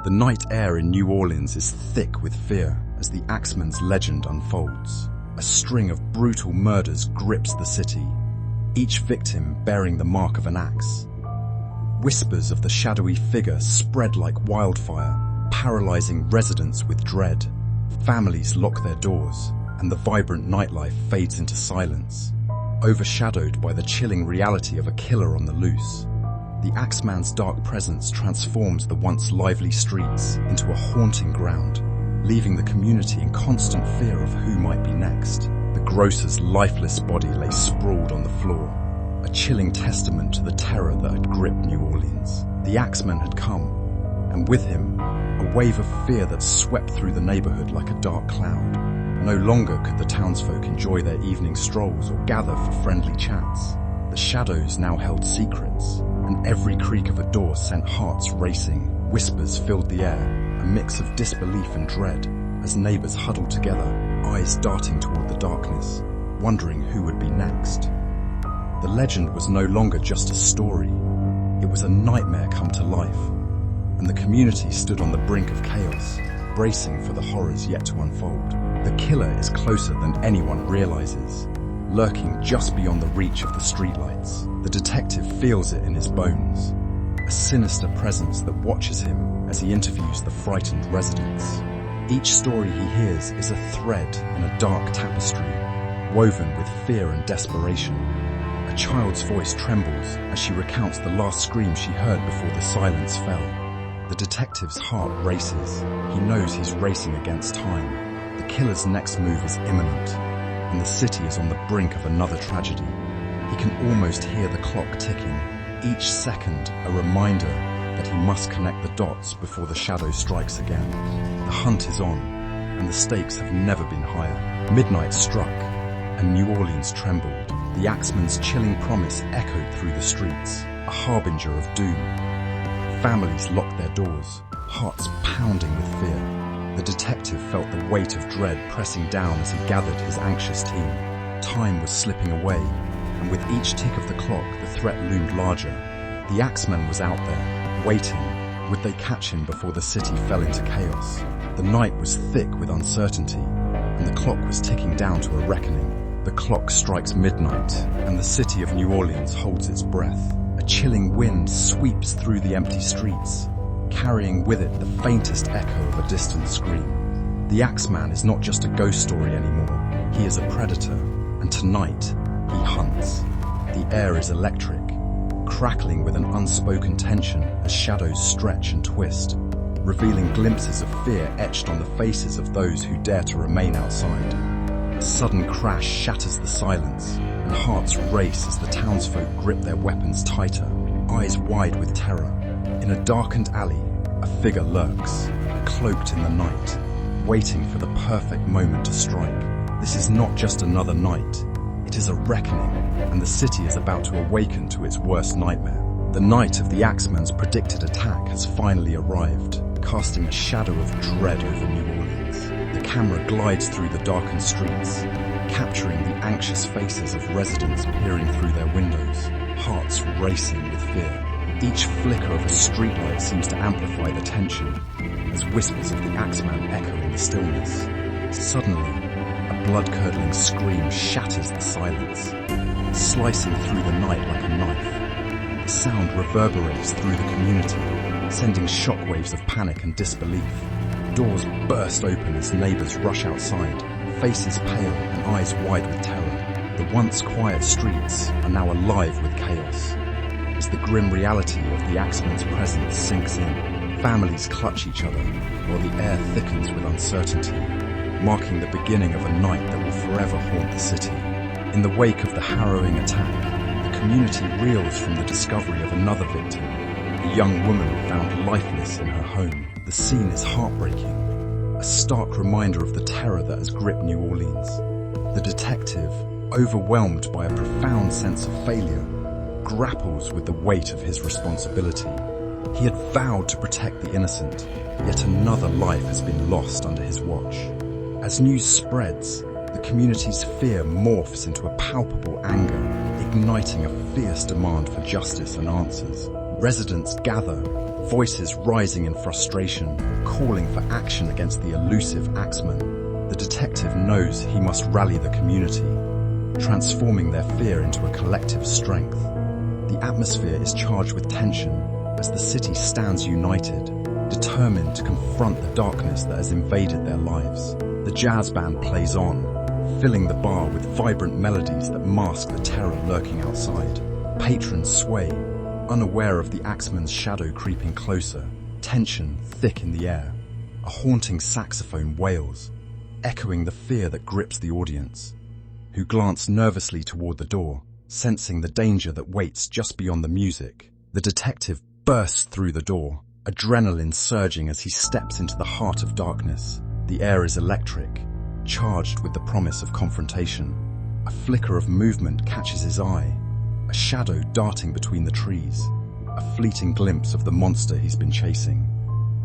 The night air in New Orleans is thick with fear as the Axeman's legend unfolds. A string of brutal murders grips the city, each victim bearing the mark of an axe. Whispers of the shadowy figure spread like wildfire, paralyzing residents with dread. Families lock their doors, and the vibrant nightlife fades into silence, overshadowed by the chilling reality of a killer on the loose. The Axeman's dark presence transforms the once lively streets into a haunting ground, leaving the community in constant fear of who might be next. The grocer's lifeless body lay sprawled on the floor, a chilling testament to the terror that had gripped New Orleans. The Axeman had come, and with him, a wave of fear that swept through the neighborhood like a dark cloud. No longer could the townsfolk enjoy their evening strolls or gather for friendly chats. The shadows now held secrets, and every creak of a door sent hearts racing. Whispers filled the air, a mix of disbelief and dread, as neighbors huddled together, eyes darting toward the darkness, wondering who would be next. The legend was no longer just a story. It was a nightmare come to life, and the community stood on the brink of chaos, bracing for the horrors yet to unfold. The killer is closer than anyone realizes, lurking just beyond the reach of the streetlights. The detective feels it in his bones, a sinister presence that watches him as he interviews the frightened residents. Each story he hears is a thread in a dark tapestry, woven with fear and desperation. A child's voice trembles as she recounts the last scream she heard before the silence fell. The detective's heart races. He knows he's racing against time. The killer's next move is imminent, and the city is on the brink of another tragedy. He can almost hear the clock ticking, each second a reminder that he must connect the dots before the shadow strikes again. The hunt is on, and the stakes have never been higher. Midnight struck, and New Orleans trembled. The Axeman's chilling promise echoed through the streets, a harbinger of doom. Families locked their doors, hearts pounding with fear. The detective felt the weight of dread pressing down as he gathered his anxious team. Time was slipping away, and with each tick of the clock, the threat loomed larger. The Axeman was out there, waiting. Would they catch him before the city fell into chaos? The night was thick with uncertainty, and the clock was ticking down to a reckoning. The clock strikes midnight, and the city of New Orleans holds its breath. A chilling wind sweeps through the empty streets, carrying with it the faintest echo of a distant scream. The Axeman is not just a ghost story anymore. He is a predator, and tonight, he hunts. The air is electric, crackling with an unspoken tension as shadows stretch and twist, revealing glimpses of fear etched on the faces of those who dare to remain outside. A sudden crash shatters the silence, and hearts race as the townsfolk grip their weapons tighter, eyes wide with terror. In a darkened alley, a figure lurks, cloaked in the night, waiting for the perfect moment to strike. This is not just another night. It is a reckoning, and the city is about to awaken to its worst nightmare. The night of the Axeman's predicted attack has finally arrived, casting a shadow of dread over New Orleans. The camera glides through the darkened streets, capturing the anxious faces of residents peering through their windows, hearts racing with fear. Each flicker of a streetlight seems to amplify the tension, as whispers of the Axeman echo in the stillness. Suddenly, a blood-curdling scream shatters the silence, slicing through the night like a knife. The sound reverberates through the community, sending shockwaves of panic and disbelief. Doors burst open as neighbors rush outside, faces pale and eyes wide with terror. The once quiet streets are now alive with chaos. As the grim reality of the Axeman's presence sinks in, families clutch each other, while the air thickens with uncertainty, marking the beginning of a night that will forever haunt the city. In the wake of the harrowing attack, the community reels from the discovery of another victim, a young woman found lifeless in her home. The scene is heartbreaking, a stark reminder of the terror that has gripped New Orleans. The detective, overwhelmed by a profound sense of failure, grapples with the weight of his responsibility. He had vowed to protect the innocent, yet another life has been lost under his watch. As news spreads, the community's fear morphs into a palpable anger, igniting a fierce demand for justice and answers. Residents gather, voices rising in frustration, calling for action against the elusive Axeman. The detective knows he must rally the community, transforming their fear into a collective strength. The atmosphere is charged with tension as the city stands united, determined to confront the darkness that has invaded their lives. The jazz band plays on, filling the bar with vibrant melodies that mask the terror lurking outside. Patrons sway, unaware of the Axeman's shadow creeping closer, tension thick in the air. A haunting saxophone wails, echoing the fear that grips the audience, who glance nervously toward the door, sensing the danger that waits just beyond the music. The detective bursts through the door, adrenaline surging as he steps into the heart of darkness. The air is electric, charged with the promise of confrontation. A flicker of movement catches his eye, a shadow darting between the trees, a fleeting glimpse of the monster he's been chasing.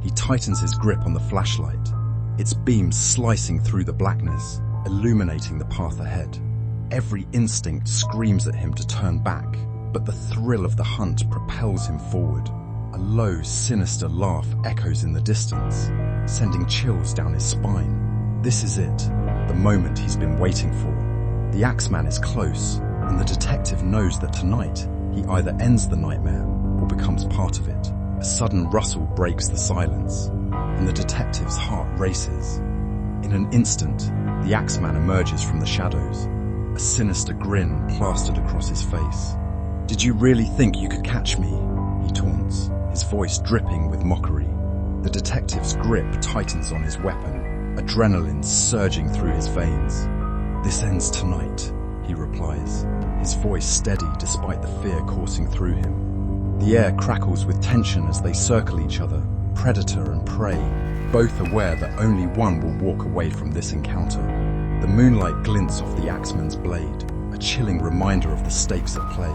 He tightens his grip on the flashlight, its beams slicing through the blackness, illuminating the path ahead. Every instinct screams at him to turn back, but the thrill of the hunt propels him forward. A low, sinister laugh echoes in the distance, sending chills down his spine. This is it, the moment he's been waiting for. The Axeman is close, and the detective knows that tonight he either ends the nightmare or becomes part of it. A sudden rustle breaks the silence, and the detective's heart races. In an instant, the Axeman emerges from the shadows, a sinister grin plastered across his face. "Did you really think you could catch me?" he taunts, his voice dripping with mockery. The detective's grip tightens on his weapon, adrenaline surging through his veins. "This ends tonight," he replies, his voice steady despite the fear coursing through him. The air crackles with tension as they circle each other, predator and prey, both aware that only one will walk away from this encounter. The moonlight glints off the Axeman's blade, a chilling reminder of the stakes at play.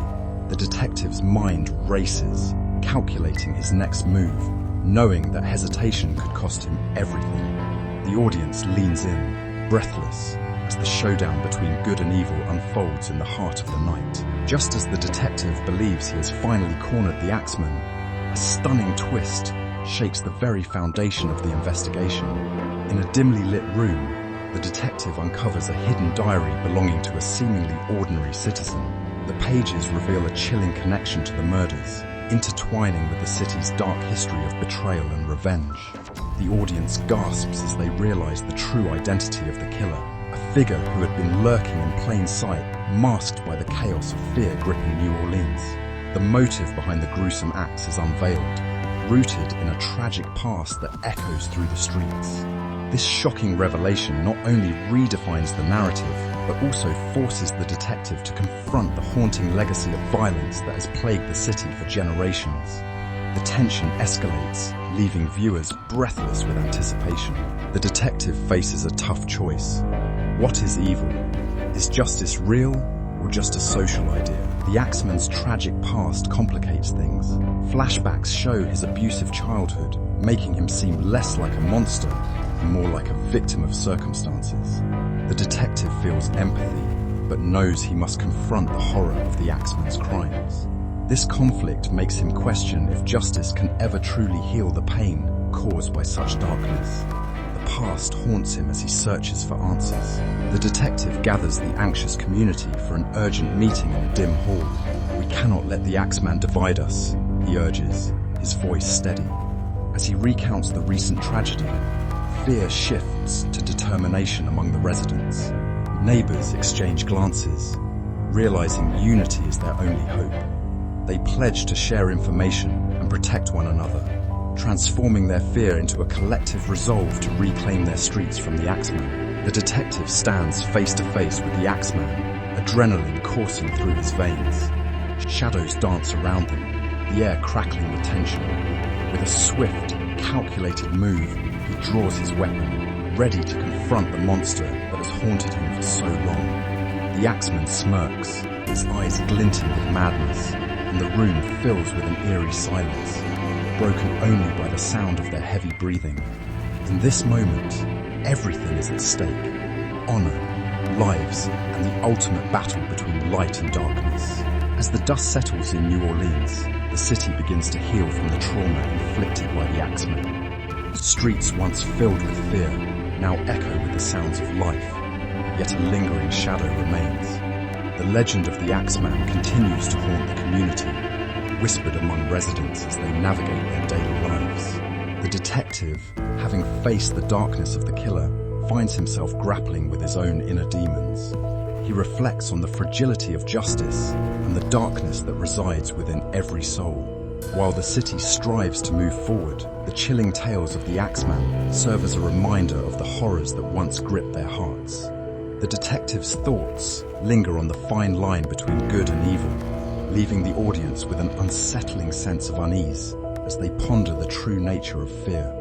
The detective's mind races, calculating his next move, knowing that hesitation could cost him everything. The audience leans in, breathless, as the showdown between good and evil unfolds in the heart of the night. Just as the detective believes he has finally cornered the Axeman, a stunning twist shakes the very foundation of the investigation. In a dimly lit room, the detective uncovers a hidden diary belonging to a seemingly ordinary citizen. The pages reveal a chilling connection to the murders, intertwining with the city's dark history of betrayal and revenge. The audience gasps as they realize the true identity of the killer, a figure who had been lurking in plain sight, masked by the chaos of fear gripping New Orleans. The motive behind the gruesome acts is unveiled, rooted in a tragic past that echoes through the streets. This shocking revelation not only redefines the narrative, but also forces the detective to confront the haunting legacy of violence that has plagued the city for generations. The tension escalates, leaving viewers breathless with anticipation. The detective faces a tough choice. What is evil? Is justice real, or just a social idea? The Axeman's tragic past complicates things. Flashbacks show his abusive childhood, making him seem less like a monster and more like a victim of circumstances. The detective feels empathy, but knows he must confront the horror of the Axeman's crimes. This conflict makes him question if justice can ever truly heal the pain caused by such darkness. The past haunts him as he searches for answers. The detective gathers the anxious community for an urgent meeting in a dim hall. "We cannot let the Axeman divide us," he urges, his voice steady. As he recounts the recent tragedy, fear shifts to determination among the residents. Neighbors exchange glances, realizing unity is their only hope. They pledge to share information and protect one another, transforming their fear into a collective resolve to reclaim their streets from the Axeman. The detective stands face to face with the Axeman, adrenaline coursing through his veins. Shadows dance around them, the air crackling with tension. With a swift, calculated move, he draws his weapon, ready to confront the monster that has haunted him for so long. The Axeman smirks, his eyes glinting with madness, and the room fills with an eerie silence, broken only by the sound of their heavy breathing. In this moment, everything is at stake. Honor, lives, and the ultimate battle between light and darkness. As the dust settles in New Orleans, the city begins to heal from the trauma inflicted by the Axeman. Streets once filled with fear now echo with the sounds of life, yet a lingering shadow remains. The legend of the Axeman continues to haunt the community, whispered among residents as they navigate their daily lives. The detective, having faced the darkness of the killer, finds himself grappling with his own inner demons. He reflects on the fragility of justice and the darkness that resides within every soul. While the city strives to move forward, the chilling tales of the Axeman serve as a reminder of the horrors that once gripped their hearts. The detective's thoughts linger on the fine line between good and evil, leaving the audience with an unsettling sense of unease as they ponder the true nature of fear.